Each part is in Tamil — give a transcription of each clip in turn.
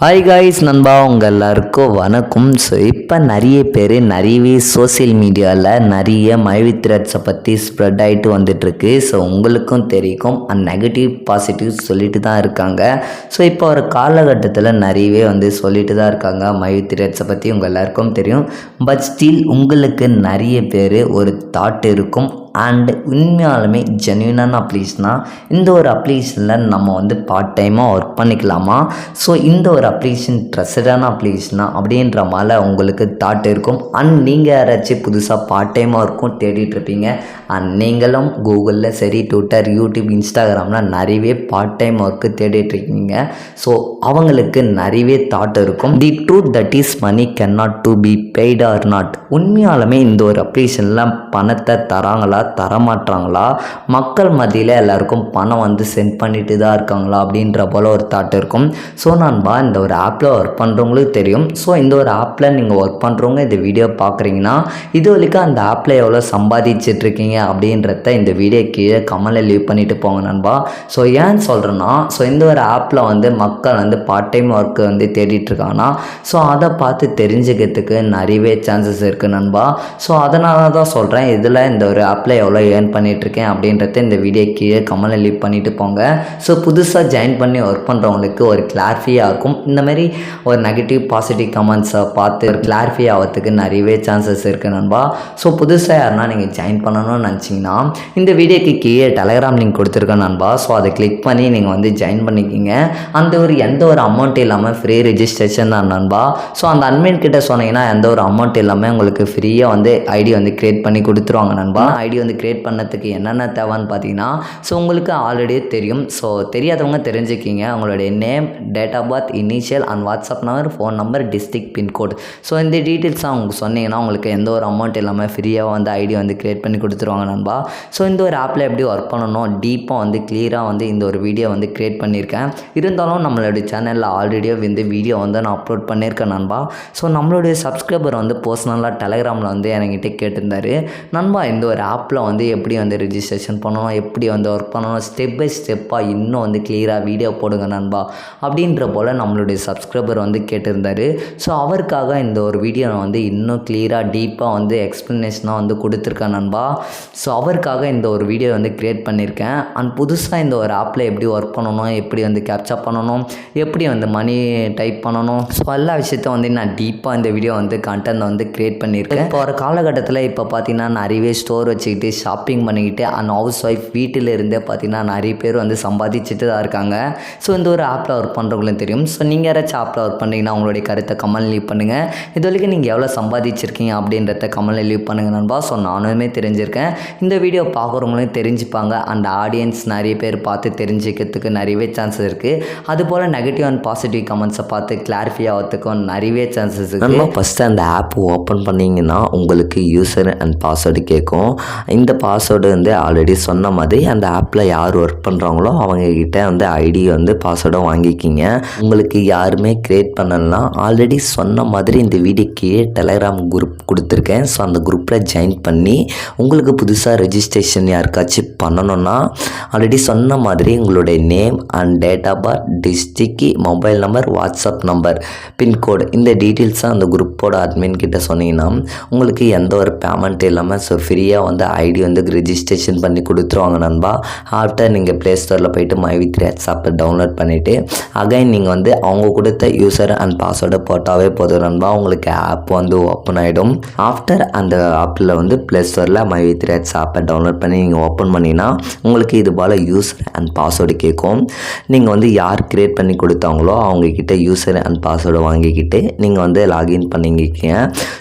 ஹாய் காய்ஸ் நண்பா உங்கள் எல்லாருக்கும் வணக்கம். ஸோ இப்போ நிறைய பேர் நிறையவே சோசியல் மீடியாவில் நிறைய மைவி த்ரெட்ஸை பற்றி ஸ்ப்ரெட் ஆகிட்டு வந்துட்டுருக்கு. ஸோ உங்களுக்கும் தெரியும் நெகட்டிவ் பாசிட்டிவ் சொல்லிட்டு தான் இருக்காங்க. ஸோ இப்போ ஒரு காலகட்டத்தில் நிறையவே சொல்லிட்டு தான் இருக்காங்க மைவி த்ரெட்ஸை பற்றி உங்கள் எல்லாருக்கும் தெரியும். பட் ஸ்டில் உங்களுக்கு நிறைய பேர் ஒரு தாட் இருக்கும் அண்ட் உண்மையாலுமே ஜென்யூனான அப்ளிகேஷனாக இந்த ஒரு அப்ளிகேஷனில் நம்ம பார்ட் டைமாக ஒர்க் பண்ணிக்கலாமா, ஸோ இந்த ஒரு அப்ளிகேஷன் ட்ரஸ்டடான அப்ளிகேஷனா அப்படின்ற மாதிரி உங்களுக்கு தாட் இருக்கும். அண்ட் நீங்கள் யாராச்சும் புதுசாக பார்ட் டைமாக ஒர்க்கும் தேடிட்டுருப்பீங்க. அண்ட் நீங்களும் கூகுளில் சரி ட்விட்டர் யூடியூப் இன்ஸ்டாகிராமில் நிறையவே பார்ட் டைம் ஒர்க்கு தேடிட்டுருக்கீங்க. ஸோ அவங்களுக்கு நிறையவே தாட் இருக்கும். The truth that is money can not to be paid or not. உண்மையாலுமே இந்த ஒரு அப்ளிகேஷனில் பணத்தை தராங்களா தரமாட்டாங்களா, மக்கள் மத்தியில் எல்லாருக்கும் பணம் சென்ட் பண்ணிட்டு தான் இருக்காங்களா அப்படின்ற போல் ஒரு தாட் இருக்கும். ஸோ நண்பா இந்த ஒரு ஆப்பில் ஒர்க் பண்ணுறவங்களுக்கு தெரியும். ஸோ இந்த ஒரு ஆப்பில் நீங்கள் ஒர்க் பண்ணுறவங்க இந்த வீடியோ பார்க்குறீங்கன்னா இது வரைக்கும் அந்த ஆப்பில் எவ்வளோ சம்பாதிச்சிட்ருக்கீங்க அப்படின்றத இந்த வீடியோ கீழே கமெண்ட்ல லீவ் பண்ணிவிட்டு போங்க நண்பா. ஸோ ஏன் சொல்கிறேன்னா, ஸோ இந்த ஒரு ஆப்பில் மக்கள் பார்ட் டைம் ஒர்க்கு தேடிட்டுருக்காங்கன்னா ஸோ அதை பார்த்து தெரிஞ்சுக்கிறதுக்கு நிறையவே சான்சஸ் இருக்குது நண்பா. ஸோ அதனால தான் சொல்கிறேன், இதில் இந்த ஒரு ஆப்பில் எவ்வளோ ஏர்ன் பண்ணிகிட்ருக்கேன் அப்படின்றத இந்த வீடியோ கீழே கமெண்ட்ல லீவ் பண்ணிவிட்டு போங்க. ஸோ புதுசாக ஜாயின் பண்ணி ஒர்க் பண்ணுறவங்களுக்கு ஒரு கிளாரிஃபையாக இருக்கும். இந்தமாரி ஒரு நெகட்டிவ் பாசிட்டிவ் கமெண்ட்ஸை பார்த்து ஒரு கிளாரிஃபை ஆகிறதுக்கு நிறையவே சான்சஸ் இருக்குது நண்பா. ஸோ புதுசாக யாருன்னா நீங்கள் ஜாயின் பண்ணணும்னு நினச்சிங்கன்னா இந்த வீடியோக்கு கீழே டெலகிராம் லிங்க் கொடுத்துருக்கேன் நண்பா. ஸோ அதை கிளிக் பண்ணி நீங்கள் ஜாயின் பண்ணிக்கிங்க. அந்த ஒரு எந்த ஒரு அமௌண்ட் இல்லாமல் ஃப்ரீ ரெஜிஸ்ட்ரேஷன் தான் நண்பா. ஸோ அந்த அட்மின் கிட்ட சொன்னீங்கன்னா எந்த ஒரு அமௌண்ட் இல்லாமல் உங்களுக்கு ஃப்ரீயாக ஐடி க்ரியேட் பண்ணி கொடுத்துருவாங்க நண்பா. ஐடி க்ரியேட் பண்ணதுக்கு என்னென்ன தேவைன்னு பார்த்தீங்கன்னா, ஸோ உங்களுக்கு ஆல்ரெடியே தெரியும். ஸோ தெரியாதவங்க தெரிஞ்சுக்கிங்க. உங்களுடைய name, date of birth, initial and WhatsApp number, phone number, district, pincode. So இந்த டீட்டெயில்ஸாக அவங்க சொன்னீங்கன்னா உங்களுக்கு எந்த ஒரு அமௌண்ட் இல்லாமல் ஃப்ரீயாக ஐடி க்ரியேட் பண்ணி கொடுத்துருவாங்க நண்பா. ஸோ இந்த ஒரு ஆப்பில் எப்படி ஒர்க் பண்ணணும் டீப்பாக கிளியராக இந்த ஒரு வீடியோ க்ரியேட் பண்ணியிருக்கேன். இருந்தாலும் நம்மளுடைய சேனலில் ஆல்ரெடியே வீடியோ நான் அப்லோட் பண்ணியிருக்கேன் நண்பா. ஸோ நம்மளுடைய சப்ஸ்கிரைபர் பர்சனலாக டெலகிராமில் என்கிட்ட கேட்டிருந்தாரு, நண்பா இந்த ஒரு ஆப்பில் எப்படி ரெஜிஸ்ட்ரேஷன் பண்ணணும், எப்படி ஒர்க் பண்ணணும், ஸ்டெப் பை ஸ்டெப்பாக இன்னும் கிளியராக வீடியோ போடுங்க நண்பா அப்படின்ற போல் நம்மளுடைய சப்ஸ்கிரைபர் கேட்டிருந்தாரு. ஸோ அவருக்காக இந்த ஒரு வீடியோ நான் இன்னும் கிளியராக டீப்பாக எக்ஸ்ப்ளனேஷனாக கொடுத்துருக்கேன் நண்பா. ஸோ அவருக்காக இந்த ஒரு வீடியோ க்ரியேட் பண்ணியிருக்கேன். அண்ட் புதுசாக இந்த ஒரு ஆப்பில் எப்படி ஒர்க் பண்ணணும், எப்படி கேப்சர் பண்ணணும், எப்படி மணி டைப் பண்ணணும், ஸோ எல்லா விஷயத்தையும் நான் டீப்பாக இந்த வீடியோ கண்டென்ட் க்ரியேட் பண்ணியிருக்கேன். இப்போ ஒரு காலகட்டத்தில் இப்போ பார்த்தீங்கன்னா நிறையவே ஸ்டோர் வச்சுக்கிட்டு ஷாப்பிங் பண்ணிக்கிட்டு அண்ட் ஹவுஸ் ஒய்ஃப் வீட்டில் இருந்தே பார்த்தீங்கன்னா நிறைய பேர் சம்பாதிச்சுட்டு தான் இருக்காங்க. ஸோ இந்த ஒரு ஆப்பில் ஒர்க் பண்ணுறவங்களும் தெரியும். ஸோ நீங்கள் யாராச்சும் ஆப்பில் ஒர்க் பண்ணுறீங்கன்னா உங்களுடைய கருத்தை கமெண்ட் லீவ் பண்ணுங்கள். இது வரைக்கும் நீங்கள் எவ்வளோ சம்பாதிச்சிருக்கீங்க அப்படின்றத கமெண்ட்ல லீவ் பண்ணுங்கள் நண்பா. ஸோ நானுமே தெரிஞ்சிருக்கேன், இந்த வீடியோ பார்க்குறவங்களும் தெரிஞ்சுப்பாங்க. அந்த ஆடியன்ஸ் நிறைய பேர் பார்த்து தெரிஞ்சுக்கிறதுக்கு நிறையவே சான்சஸ் இருக்குது. அதுபோல் நெகட்டிவ் அண்ட் பாசிட்டிவ் கமெண்ட்ஸை பார்த்து கிளாரிஃபை ஆகிறதுக்கும் நிறையவே சான்சஸ் இருக்குது. ஃபஸ்ட்டு அந்த ஆப் ஓப்பன் பண்ணிங்கன்னா உங்களுக்கு யூசர் அண்ட் பாஸ்வேர்டு கேட்கும். இந்த பாஸ்வேர்டு ஆல்ரெடி சொன்ன மாதிரி அந்த ஆப்பில் யார் ஒர்க் பண்ணுறாங்களோ அவங்கக்கிட்ட ஐடி பாஸ்வேர்டை வாங்கிக்கிங்க. உங்களுக்கு யாருமே க்ரியேட் பண்ணலாம், ஆல்ரெடி சொன்ன மாதிரி இந்த வீடியோக்கு டெலகிராம் குரூப் கொடுத்துருக்கேன். ஸோ அந்த குரூப்பில் ஜாயின் பண்ணி உங்களுக்கு புதுசாக ரெஜிஸ்ட்ரேஷன் யாருக்காச்சும் பண்ணணுன்னா ஆல்ரெடி சொன்ன மாதிரி உங்களுடைய name and date of birth, district, mobile number, WhatsApp number, pincode இந்த டீட்டெயில்ஸாக அந்த குரூப்போட அட்மின் கிட்ட சொன்னீங்கன்னா உங்களுக்கு எந்த ஒரு பேமெண்ட் இல்லாமல் ஸோ ஃப்ரீயாக ஐடி ரெஜிஸ்ட்ரேஷன் பண்ணி கொடுத்துருவாங்க நண்பா. ஆஃப்டர் நீங்கள் ப்ளே ஸ்டோரில் போய்ட்டு மைவி த்ரெட்ஸ் ஆப்பை டவுன்லோட் பண்ணிவிட்டு அகைன் நீங்கள் அவங்க கொடுத்த யூசர் அண்ட் பாஸ்வேர்டை போட்டாவே போதும் நண்பா, உங்களுக்கு ஆப் ஓப்பன் ஆகிடும். ஆஃப்டர் அந்த ஆப்பில் ப்ளே ஸ்டோரில் மைவி த்ரெட்ஸ் ஆப்பை டவுன்லோட் பண்ணி நீங்கள் ஓப்பன் பண்ணிங்கன்னா உங்களுக்கு இது போல் யூசர் அண்ட் பாஸ்வேர்டு கேட்கும். நீங்கள் யார் க்ரியேட் பண்ணி கொடுத்தாங்களோ அவங்கக்கிட்ட யூசர் அண்ட் பாஸ்வேர்டை வாங்கிக்கிட்டு நீங்கள் லாகின் பண்ணிக்கிங்க.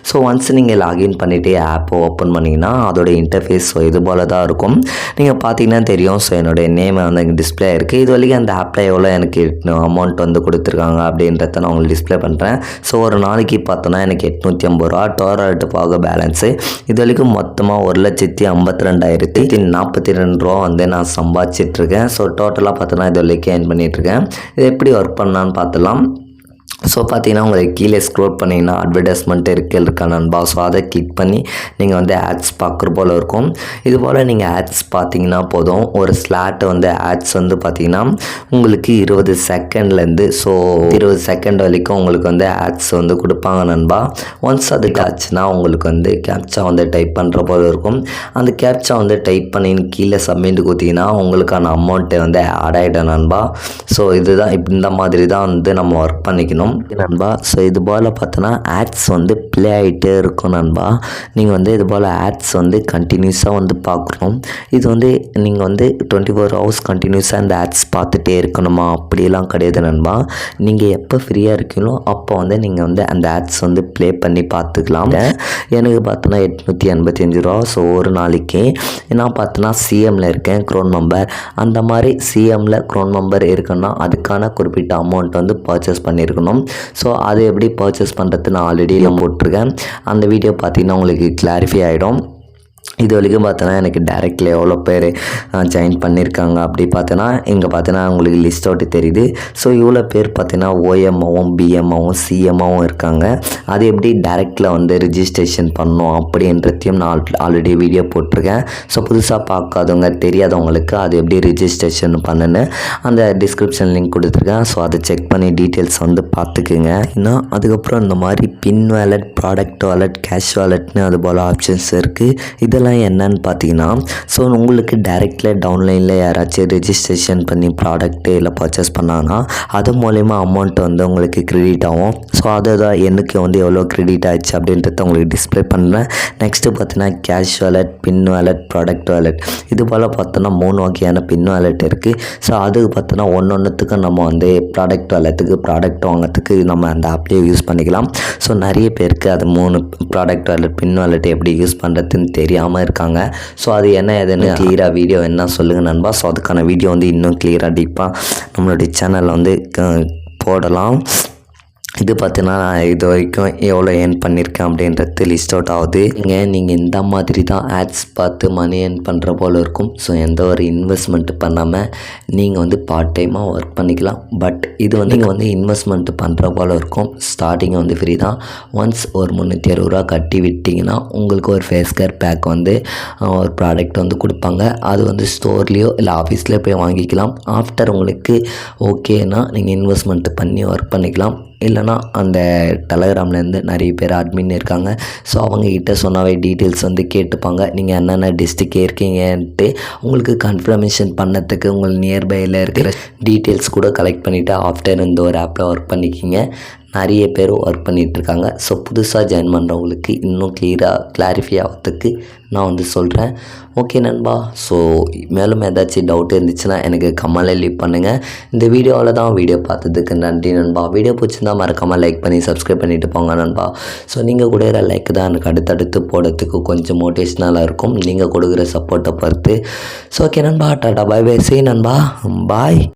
ஸோ ஒன்ஸ் நீங்கள் லாகின் பண்ணிவிட்டு ஆப்பை ஓப்பன் பண்ணிங்கன்னா அதோட இன்டர்ஃபேஸ் இது போல் தான் இருக்கும். நீங்கள் பார்த்தீங்கன்னா தெரியும். ஸோ என்னுடைய நேம் இங்கே டிஸ்பிளே இருக்குது. இது வரைக்கும் அந்த ஆப்பில் எவ்வளோ எனக்கு அமௌண்ட் கொடுத்துருக்காங்க அப்படின்றத நான் உங்களுக்கு டிஸ்பிளே பண்ணுறேன். ஸோ ஒரு நாளைக்கு பார்த்தோன்னா எனக்கு 850 ரூபா டோரல்ட்டு போக பேலன்ஸு. இது வரைக்கும் மொத்தமாக 1,52,042 ரூபா நான் சம்பாதிச்சிட்ருக்கேன். ஸோ டோட்டலாக பார்த்தோன்னா இது வரைக்கும் ஏர்ன் பண்ணிகிட்ருக்கேன். இது எப்படி ஒர்க் பண்ணான்னு பார்த்துலாம். ஸோ பார்த்தீங்கன்னா உங்களுக்கு கீழே ஸ்க்ரோல் பண்ணிங்கன்னா அட்வர்டைஸ்மெண்ட் இருக்கா நண்பா. ஸோ அதை கிளிக் பண்ணி நீங்கள் வந்து ஆட்ஸ் பார்க்குற போல் இருக்கும். இது போல் நீங்கள் ஆட்ஸ் பார்த்தீங்கன்னா போதும், ஒரு ஸ்லாட்டை வந்து ஆட்ஸ் வந்து பார்த்தீங்கன்னா உங்களுக்கு 20 செகண்ட்லேருந்து 20 செகண்ட் வரைக்கும் உங்களுக்கு வந்து ஆட்ஸ் வந்து கொடுப்பாங்க நண்பா. ஒன்ஸ் அது ஆச்சுன்னா உங்களுக்கு வந்து கேப்சா வந்து டைப் பண்ணுற போல் இருக்கும். அந்த கேப்சா வந்து டைப் பண்ணி கீழே சப்மிட் கொடுத்தீங்கன்னா உங்களுக்கான அமௌண்ட்டு வந்து ஆட் ஆகிடும் நண்பா. ஸோ இதுதான் இந்த மாதிரி தான் வந்து நம்ம ஒர்க் பண்ணிக்கணும் நண்பா. ஸோ இது போல் பார்த்தோன்னா ஆட்ஸ் வந்து ப்ளே ஆகிட்டே இருக்கும் நண்பா. நீங்கள் வந்து இது போல் ஆட்ஸ் வந்து கண்டினியூஸாக வந்து பார்க்கணும். இது வந்து நீங்கள் வந்து 24 ஹவர்ஸ் கண்டினியூஸாக இந்த ஆட்ஸ் பார்த்துட்டே இருக்கணுமா அப்படிலாம் கிடையாது நண்பா. நீங்கள் எப்போ ஃப்ரீயாக இருக்கீங்களோ அப்போ வந்து நீங்கள் வந்து அந்த ஆட்ஸ் வந்து ப்ளே பண்ணி பார்த்துக்கலாம். எனக்கு பார்த்தோன்னா 885 ரூபா. ஸோ ஒரு நாளைக்கு நான் பார்த்தோன்னா சிஎம்மில் இருக்கேன், க்ரோன் மெம்பர். அந்த மாதிரி சிஎம்மில் க்ரோன் மெம்பர் இருக்குன்னா அதுக்கான குறிப்பிட்ட அமௌண்ட் வந்து பர்ச்சேஸ் பண்ணியிருக்கணும். ஸோ அது எப்படி பர்ச்சேஸ் பண்ணுறது நான் ஆல்ரெடி போட்டிருக்கேன். அந்த வீடியோ பார்த்தீங்கன்னா உங்களுக்கு கிளாரிஃபை ஆகிடும். இது வரைக்கும் பார்த்தோன்னா எனக்கு டேரெக்டில் எவ்வளோ பேர் ஜாயின் பண்ணியிருக்காங்க அப்படி பார்த்தோன்னா இங்கே பார்த்தோன்னா உங்களுக்கு லிஸ்ட் அவுட்டு தெரியுது. ஸோ இவ்வளோ பேர் பார்த்தீங்கன்னா ஓஎம்மாவும் பிஎம்மாவும் சிஎம்மாவும் இருக்காங்க. அது எப்படி டேரெக்டில் வந்து ரிஜிஸ்ட்ரேஷன் பண்ணணும் அப்படின்றதையும் நான் ஆல்ரெடி வீடியோ போட்டிருக்கேன். ஸோ புதுசாக பார்க்காதவங்க தெரியாதவங்களுக்கு அது எப்படி ரிஜிஸ்ட்ரேஷன் பண்ணுன்னு அந்த டிஸ்கிரிப்ஷன் லிங்க் கொடுத்துருக்கேன். ஸோ அதை செக் பண்ணி டீட்டெயில்ஸ் வந்து பார்த்துக்குங்க. இன்னும் அதுக்கப்புறம் இந்த மாதிரி பின் வாலெட், ப்ராடக்ட் வாலெட், கேஷ் வாலெட்னு அது போல் ஆப்ஷன்ஸ் இருக்குது. இதெல்லாம் என்னன்னு பார்த்தீங்கன்னா, ஸோ உங்களுக்கு டைரெக்டில் டவுன்லைனில் யாராச்சும் ரெஜிஸ்ட்ரேஷன் பண்ணி ப்ராடக்ட்டு இல்லை பர்ச்சேஸ் பண்ணாங்கன்னா அது மூலயமா அமௌண்ட் வந்து உங்களுக்கு கிரெடிட் ஆகும். ஸோ அதை தான் எனக்கு வந்து எவ்வளோ கிரெடிட் ஆகிடுச்சு அப்படின்றத உங்களுக்கு டிஸ்பிளே பண்ணுறேன். நெக்ஸ்ட்டு பார்த்தீங்கன்னா கேஷ் வாலெட், பின் வாலெட், ப்ராடக்ட் வாலெட், இது போல் பார்த்தோன்னா 3 வகையான பின் வாலெட் இருக்குது. ஸோ அதுக்கு பார்த்தோன்னா ஒன்றுத்துக்கு நம்ம வந்து ப்ராடக்ட் வாலெட்டுக்கு ப்ராடக்ட் வாங்கிறதுக்கு நம்ம அந்த ஆப்லேயே யூஸ் பண்ணிக்கலாம். ஸோ நிறைய பேருக்கு அது 3 ப்ராடக்ட் வாலெட், பின் வாலெட் எப்படி யூஸ் பண்ணுறதுன்னு தெரியாமல் இருக்காங்க. ஸோ அது என்ன எதுன்னு கிளியராக வீடியோ என்ன சொல்லுங்கள் நண்பா. ஸோ அதுக்கான வீடியோ வந்து இன்னும் கிளியராக டீப்பாக நம்மளுடைய சேனலில் வந்து போடலாம். இது பார்த்தீங்கன்னா நான் இது வரைக்கும் எவ்வளோ ஏர்ன் பண்ணியிருக்கேன் அப்படின்றது லிஸ்ட் அவுட் ஆகுது. நீங்கள் இந்த மாதிரி தான் ஆட்ஸ் பார்த்து மணி ஏர்ன் பண்ணுற போல் இருக்கும். ஸோ எந்த ஒரு இன்வெஸ்ட்மெண்ட் பண்ணாமல் நீங்கள் வந்து பார்ட் டைமாக ஒர்க் பண்ணிக்கலாம். பட் இது வந்து நீங்கள் வந்து இன்வெஸ்ட்மெண்ட் பண்ணுற போல் இருக்கும். ஸ்டார்டிங் வந்து ஃப்ரீ தான். ஒன்ஸ் ஒரு 360 ரூபா கட்டி விட்டிங்கன்னா உங்களுக்கு ஒரு ஃபேஸ் கேர் பேக் வந்து ஒரு ப்ராடக்ட் வந்து கொடுப்பாங்க. அது வந்து ஸ்டோர்லேயோ இல்லை ஆஃபீஸ்லேயோ போய் வாங்கிக்கலாம். ஆஃப்டர் உங்களுக்கு ஓகேனா நீங்கள் இன்வெஸ்ட்மெண்ட் பண்ணி ஒர்க் பண்ணிக்கலாம். இல்லைனா அந்த டெலகிராம்லேருந்து நிறைய பேர் அட்மின் இருக்காங்க. ஸோ அவங்கக்கிட்ட சொன்னாவே டீட்டெயில்ஸ் வந்து கேட்டுப்பாங்க. நீங்கள் என்னென்ன டிஸ்ட்ரிக்ட் இருக்கீங்கன்ட்டு உங்களுக்கு கன்ஃபர்மேஷன் பண்ணதுக்கு உங்கள் நியர்பையில் இருக்கிற டீட்டெயில்ஸ் கூட கலெக்ட் பண்ணிவிட்டு ஆஃப்டர் இந்த ஒரு ஆப்பில் ஒர்க் பண்ணிக்கிங்க. நிறைய பேர் ஒர்க் பண்ணிகிட்ருக்காங்க. ஸோ புதுசாக ஜாயின் பண்ணுறவங்களுக்கு இன்னும் கிளாரிஃபை ஆகிறதுக்கு நான் வந்து சொல்கிறேன். ஓகே நண்பா. ஸோ மேலும் ஏதாச்சும் டவுட் இருந்துச்சுன்னா எனக்கு கமெண்ட்டில் லீவ் பண்ணுங்கள். இந்த வீடியோவில் தான் வீடியோ பார்த்ததுக்கு நன்றி நண்பா. வீடியோ பிடிச்சிருந்தா மறக்காமல் லைக் பண்ணி சப்ஸ்கிரைப் பண்ணிவிட்டு போங்க நண்பா. ஸோ நீங்கள் கொடுக்குற லைக் தான் எனக்கு அடுத்தடுத்து போடுறதுக்கு கொஞ்சம் மோட்டிவேஷனலாக இருக்கும். நீங்கள் கொடுக்குற சப்போர்ட்டை பொறுத்து. ஸோ ஓகே நண்பா, டாடா பை பை. சரி நண்பா, பாய்.